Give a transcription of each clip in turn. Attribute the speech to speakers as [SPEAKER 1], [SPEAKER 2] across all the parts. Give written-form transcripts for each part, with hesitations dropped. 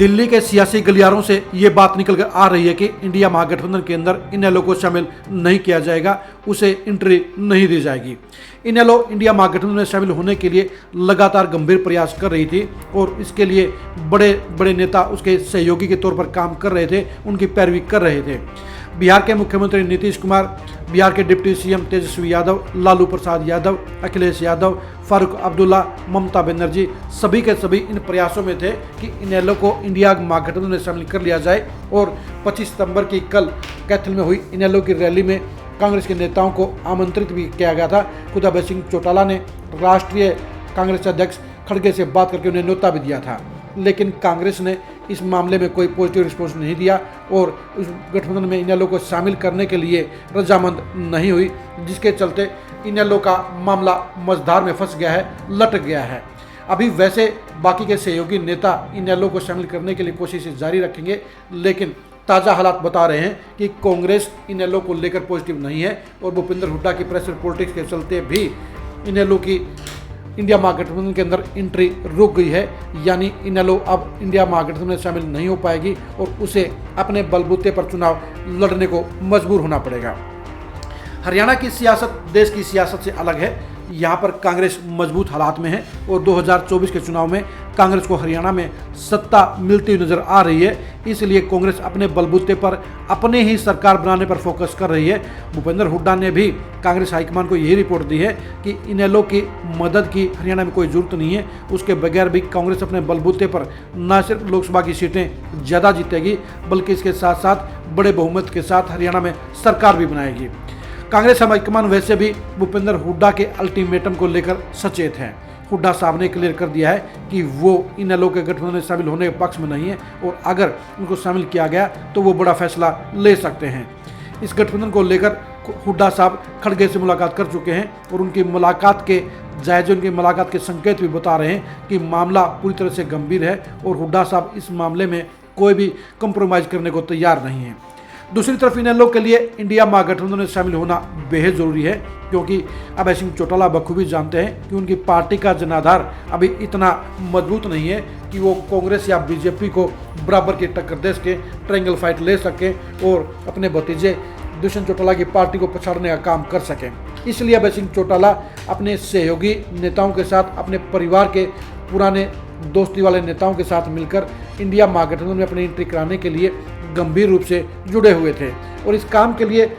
[SPEAKER 1] दिल्ली के सियासी गलियारों से ये बात निकल कर आ रही है कि इंडिया महागठबंधन के अंदर इनेलो को शामिल नहीं किया जाएगा, उसे एंट्री नहीं दी जाएगी। इनेलो इंडिया महागठबंधन में शामिल होने के लिए लगातार गंभीर प्रयास कर रही थी और इसके लिए बड़े बड़े नेता उसके सहयोगी के तौर पर काम कर रहे थे, उनकी पैरवी कर रहे थे। बिहार के मुख्यमंत्री नीतीश कुमार, बिहार के डिप्टी सीएम तेजस्वी यादव, लालू प्रसाद यादव, अखिलेश यादव, फारूक अब्दुल्ला, ममता बनर्जी सभी के सभी इन प्रयासों में थे कि इनेलो को इंडिया महागठबंधन में शामिल कर लिया जाए। और 25 सितंबर की कल कैथल में हुई इनेलो की रैली में कांग्रेस के नेताओं को आमंत्रित भी किया गया था। खुद अभय सिंह चौटाला ने राष्ट्रीय कांग्रेस अध्यक्ष खड़गे से बात करके उन्हें न्योता भी दिया था, लेकिन कांग्रेस ने इस मामले में कोई पॉजिटिव रिस्पॉन्स नहीं दिया और इस गठबंधन में इनेलो को शामिल करने के लिए रजामंद नहीं हुई, जिसके चलते इनेलो का मामला मझधार में फंस गया है, लटक गया है। अभी वैसे बाकी के सहयोगी नेता इनेलो को शामिल करने के लिए कोशिशें जारी रखेंगे, लेकिन ताज़ा हालात बता रहे हैं कि कांग्रेस इनेलो को लेकर पॉजिटिव नहीं है और भूपेंद्र हुड्डा की प्रेशर पॉलिटिक्स के चलते भी इनेलो की इंडिया महागठबंधन के अंदर एंट्री रुक गई है। यानी इनेलो अब इंडिया महागठबंधन में शामिल नहीं हो पाएगी और उसे अपने बलबूते पर चुनाव लड़ने को मजबूर होना पड़ेगा। हरियाणा की सियासत देश की सियासत से अलग है। यहाँ पर कांग्रेस मजबूत हालात में है और 2024 के चुनाव में कांग्रेस को हरियाणा में सत्ता मिलती हुई नजर आ रही है। इसलिए कांग्रेस अपने बलबूते पर अपने ही सरकार बनाने पर फोकस कर रही है। भूपेंद्र हुड्डा ने भी कांग्रेस हाईकमान को यही रिपोर्ट दी है कि इनेलो की मदद की हरियाणा में कोई जरूरत नहीं है। उसके बगैर भी कांग्रेस अपने बलबूते पर न सिर्फ लोकसभा की सीटें ज़्यादा जीतेगी, बल्कि इसके साथ साथ बड़े बहुमत के साथ हरियाणा में सरकार भी बनाएगी। कांग्रेस हाईकमान वैसे भी भूपेंद्र हुड्डा के अल्टीमेटम को लेकर सचेत हैं। हुड्डा साहब ने क्लियर कर दिया है कि वो इनेलो के गठबंधन में शामिल होने के पक्ष में नहीं है और अगर उनको शामिल किया गया तो वो बड़ा फैसला ले सकते हैं। इस गठबंधन को लेकर हुड्डा साहब खड़गे से मुलाकात कर चुके हैं और उनकी मुलाकात के जायजे, उनकी मुलाकात के संकेत भी बता रहे हैं कि मामला पूरी तरह से गंभीर है और हुड्डा साहब इस मामले में कोई भी कंप्रोमाइज़ करने को तैयार नहीं है। दूसरी तरफ इनेलो के लिए इंडिया महागठबंधन में शामिल होना बेहद ज़रूरी है, क्योंकि अभय सिंह चौटाला बखूबी जानते हैं कि उनकी पार्टी का जनाधार अभी इतना मजबूत नहीं है कि वो कांग्रेस या बीजेपी को बराबर की टक्कर दे सके, ट्रायंगल फाइट ले सके और अपने भतीजे दुष्यंत चौटाला की पार्टी को पछाड़ने का काम कर सकें। इसलिए अभय सिंह चौटाला अपने सहयोगी नेताओं के साथ, अपने परिवार के पुराने दोस्ती वाले नेताओं के साथ मिलकर इंडिया महागठबंधन में अपनी एंट्री कराने के लिए गंभीर रूप से जुड़े हुए थे और इस काम के लिए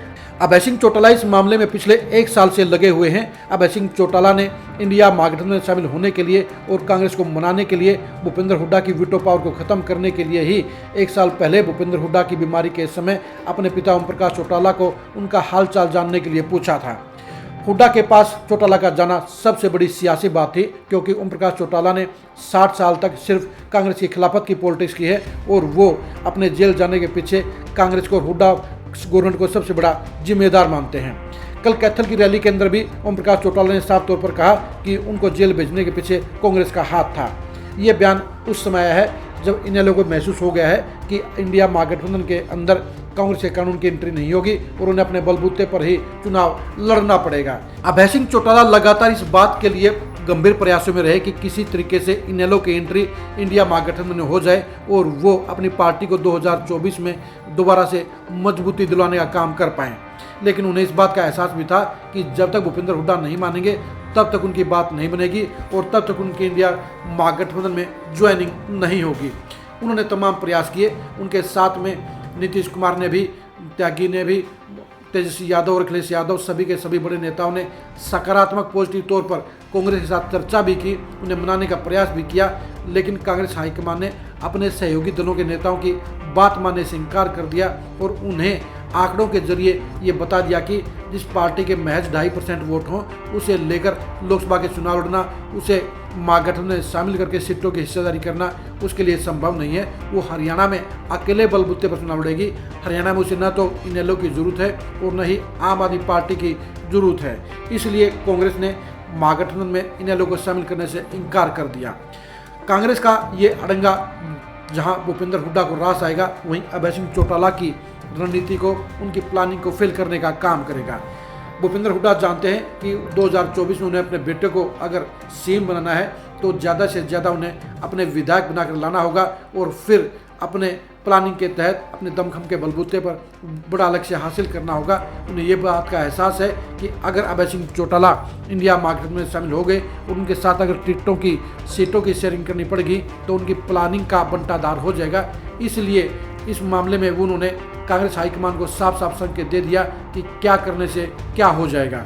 [SPEAKER 1] अभय सिंह चौटाला इस मामले में पिछले 1 साल से लगे हुए हैं। अभय सिंह चौटाला ने इंडिया महागठबंधन में शामिल होने के लिए और कांग्रेस को मनाने के लिए, भूपेंद्र हुड्डा की वीटो पावर को खत्म करने के लिए ही 1 साल पहले भूपेंद्र हुड्डा की बीमारी के समय अपने पिता ओम प्रकाश चौटाला को उनका हालचाल जानने के लिए पूछा था। हुड्डा के पास चौटाला का जाना सबसे बड़ी सियासी बात थी, क्योंकि ओम प्रकाश चौटाला ने 60 साल तक सिर्फ कांग्रेस की खिलाफत की पॉलिटिक्स की है और वो अपने जेल जाने के पीछे कांग्रेस को, हुड्डा गवर्नमेंट को सबसे बड़ा जिम्मेदार मानते हैं। कल कैथल की रैली के अंदर भी ओम प्रकाश चौटाला ने साफ तौर पर कहा कि उनको जेल भेजने के पीछे कांग्रेस का हाथ था। ये बयान उस समय आया है जब इनेलो को महसूस हो गया है कि इंडिया महागठबंधन के अंदर कांग्रेस के कानून की एंट्री नहीं होगी और उन्हें अपने बलबूते पर ही चुनाव लड़ना पड़ेगा। अभय सिंह चौटाला लगातार इस बात के लिए गंभीर प्रयासों में रहे कि किसी तरीके से इनेलो की एंट्री इंडिया महागठबंधन में हो जाए और वो अपनी पार्टी को 2024 में दोबारा से मजबूती दिलाने का काम कर पाएं। लेकिन उन्हें इस बात का एहसास भी था कि जब तक भूपेंद्र हुड्डा नहीं मानेंगे तब तक उनकी बात नहीं बनेगी और तब तक उनकी इंडिया महागठबंधन में ज्वाइनिंग नहीं होगी। उन्होंने तमाम प्रयास किए, उनके साथ में नीतीश कुमार ने भी, त्यागी ने भी, तेजस्वी यादव और अखिलेश यादव सभी के सभी बड़े नेताओं ने सकारात्मक पॉजिटिव तौर पर कांग्रेस के साथ चर्चा भी की, उन्हें मनाने का प्रयास भी किया, लेकिन कांग्रेस हाईकमान ने अपने सहयोगी दलों के नेताओं की बात मानने से इनकार कर दिया और उन्हें आंकड़ों के जरिए ये बता दिया कि जिस पार्टी के महज 2.5% वोट हों उसे लेकर लोकसभा के चुनाव लड़ना, उसे महागठबंधन में शामिल करके सीटों की हिस्सेदारी करना उसके लिए संभव नहीं है। वो हरियाणा में अकेले बलबूते पर चुनाव लड़ेगी। हरियाणा में उसे न तो इनेलो की जरूरत है और न ही आम आदमी पार्टी की जरूरत है। इसलिए कांग्रेस ने महागठबंधन में इनेलो को शामिल करने से इनकार कर दिया। कांग्रेस का ये अड़ंगा जहां भूपेंद्र हुड्डा को रास आएगा, वहीं अभय सिंह चौटाला की रणनीति को, उनकी प्लानिंग को फेल करने का काम करेगा। भूपेंद्र हुड्डा जानते हैं कि 2024 में उन्हें अपने बेटे को अगर सीएम बनाना है तो ज़्यादा से ज़्यादा उन्हें अपने विधायक बनाकर लाना होगा और फिर अपने प्लानिंग के तहत अपने दमखम के बलबूते पर बड़ा लक्ष्य हासिल करना होगा। उन्हें ये बात का एहसास है कि अगर अभय सिंह चौटाला इंडिया महागठबंधन में शामिल हो गए और उनके साथ अगर टिकटों की सीटों की शेयरिंग करनी पड़ेगी तो उनकी प्लानिंग का बंटाधार हो जाएगा। इसलिए इस मामले में उन्होंने कांग्रेस हाईकमान को साफ साफ संकेत दे दिया कि क्या करने से क्या हो जाएगा।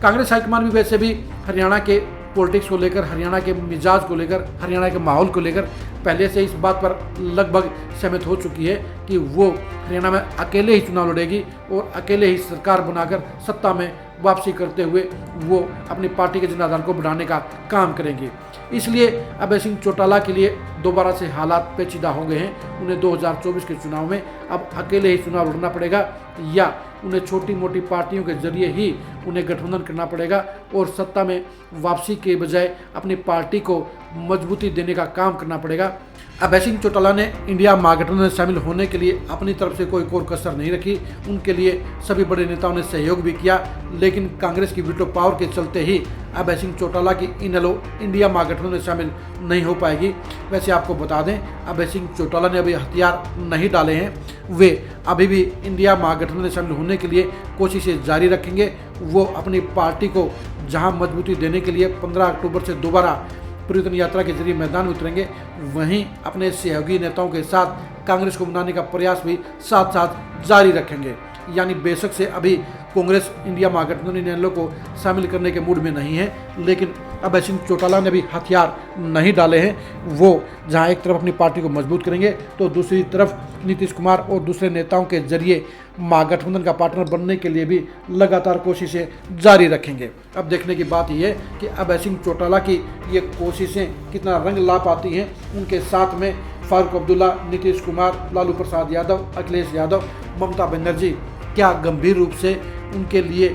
[SPEAKER 1] कांग्रेस हाईकमान भी वैसे भी हरियाणा के पॉलिटिक्स को लेकर, हरियाणा के मिजाज को लेकर, हरियाणा के माहौल को लेकर पहले से इस बात पर लगभग सहमत हो चुकी है कि वो हरियाणा में अकेले ही चुनाव लड़ेगी और अकेले ही सरकार बनाकर सत्ता में वापसी करते हुए वो अपनी पार्टी के जनाधार को बढ़ाने का काम करेंगी। इसलिए अभय सिंह चौटाला के लिए दोबारा से हालात पेचीदा हो गए हैं। उन्हें 2024 के चुनाव में अब अकेले ही चुनाव लड़ना पड़ेगा या उन्हें छोटी मोटी पार्टियों के जरिए ही उन्हें गठबंधन करना पड़ेगा और सत्ता में वापसी के बजाय अपनी पार्टी को मजबूती देने का काम करना पड़ेगा। अभय सिंह चौटाला ने इंडिया महागठबंधन में शामिल होने के लिए अपनी तरफ से कोई कोर कसर नहीं रखी। उनके लिए सभी बड़े नेताओं ने सहयोग भी किया, लेकिन कांग्रेस की वीटो पावर के चलते ही अभय सिंह चौटाला की इनेलो इंडिया महागठबंधन में शामिल नहीं हो पाएगी। वैसे आपको बता दें, अभय सिंह चौटाला ने अभी हथियार नहीं डाले हैं, वे अभी भी इंडिया महागठबंधन में शामिल होने के लिए कोशिशें जारी रखेंगे। वो अपनी पार्टी को जहां मजबूती देने के लिए 15 अक्टूबर से दोबारा परिवर्तन यात्रा के जरिए मैदान में उतरेंगे, वहीं अपने सहयोगी नेताओं के साथ कांग्रेस को मनाने का प्रयास भी साथ साथ जारी रखेंगे। यानी बेशक से अभी कांग्रेस इंडिया महागठबंधन इनेलो को शामिल करने के मूड में नहीं है, लेकिन अभय सिंह चौटाला ने भी हथियार नहीं डाले हैं। वो जहां एक तरफ अपनी पार्टी को मजबूत करेंगे तो दूसरी तरफ नीतीश कुमार और दूसरे नेताओं के जरिए महागठबंधन का पार्टनर बनने के लिए भी लगातार कोशिशें जारी रखेंगे। अब देखने की बात यह है कि अभय सिंह चौटाला की ये कोशिशें कितना रंग ला पाती हैं। उनके साथ में फारूक अब्दुल्ला, नीतीश कुमार, लालू प्रसाद यादव, अखिलेश यादव, ममता बनर्जी क्या गंभीर रूप से उनके लिए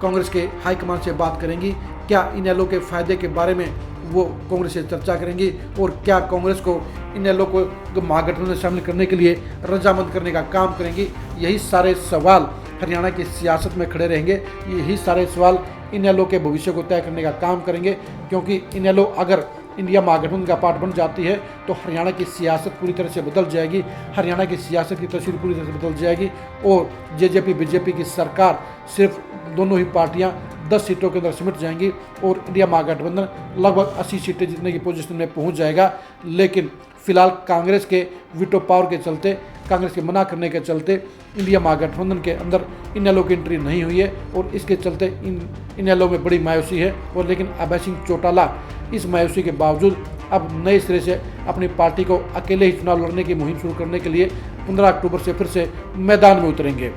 [SPEAKER 1] कांग्रेस के हाईकमान से बात करेंगी? क्या इनेलो के फायदे के बारे में वो कांग्रेस से चर्चा करेंगी और क्या कांग्रेस को इनेलो को महागठबंधन में शामिल करने के लिए रजामंद करने का काम करेंगी? यही सारे सवाल हरियाणा की सियासत में खड़े रहेंगे। यही सारे सवाल इनेलो के भविष्य को तय करने का काम करेंगे, क्योंकि इनेलो अगर इंडिया महागठबंधन का पार्ट बन जाती है तो हरियाणा की सियासत पूरी तरह से बदल जाएगी। हरियाणा की सियासत की तस्वीर पूरी तरह से बदल जाएगी और जेजेपी बीजेपी की सरकार सिर्फ दोनों ही पार्टियां 10 सीटों के अंदर सिमट जाएंगी और इंडिया महागठबंधन लगभग 80 सीटें जीतने की पोजीशन में पहुंच जाएगा। लेकिन फिलहाल कांग्रेस के वीटो पावर के चलते, कांग्रेस के मना करने के चलते इंडिया महागठबंधन के अंदर इनेलो की एंट्री नहीं हुई है और इसके चलते इनेलो में बड़ी मायूसी है। और लेकिन अभय सिंह चौटाला इस मायूसी के बावजूद अब नए सिरे से अपनी पार्टी को अकेले ही चुनाव लड़ने की मुहिम शुरू करने के लिए 15 अक्टूबर से फिर से मैदान में उतरेंगे।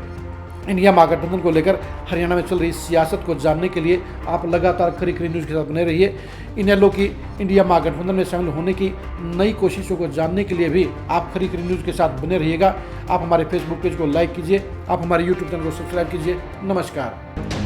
[SPEAKER 1] इंडिया महागठबंधन को लेकर हरियाणा में चल रही सियासत को जानने के लिए आप लगातार खरी खरी न्यूज़ के साथ बने रहिए। इनेलो की इंडिया महागठबंधन में शामिल होने की नई कोशिशों को जानने के लिए भी आप खरी खरी न्यूज़ के साथ बने रहिएगा। आप हमारे फेसबुक पेज को लाइक कीजिए, आप हमारे यूट्यूब चैनल को सब्सक्राइब कीजिए। नमस्कार।